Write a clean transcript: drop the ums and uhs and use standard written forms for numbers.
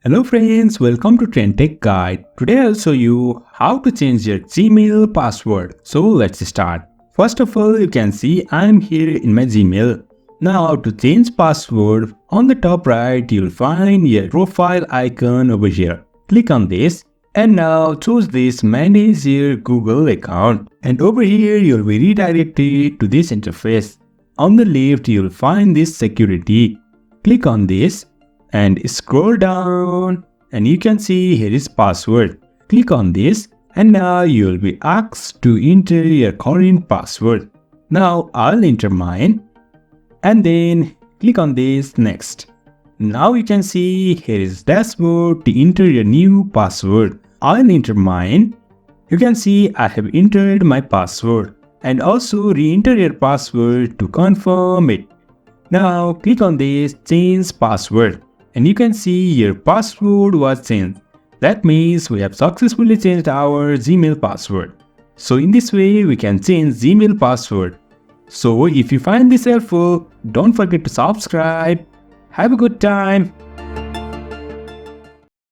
Hello friends, welcome to TrendTech Guide. Today I'll show you how to change your Gmail password. So let's start. First of all, you can see I'm here in my Gmail. Now to change password, on the top right you'll find your profile icon over here. Click on this and now choose this manage your Google account. And over here you'll be redirected to this interface. On the left you'll find this security. Click on this and scroll down and you can see here is password. Click on this and now you will be asked to enter your current password. Now I'll enter mine and then click on this next. Now you can see here is dashboard to enter your new password. I'll enter mine. You can see I have entered my password and also re-enter your password to confirm it. Now click on this change password. And you can see your password was changed. That means we have successfully changed our Gmail password. So in this way we can change Gmail password. So if you find this helpful, don't forget to subscribe. Have a good time.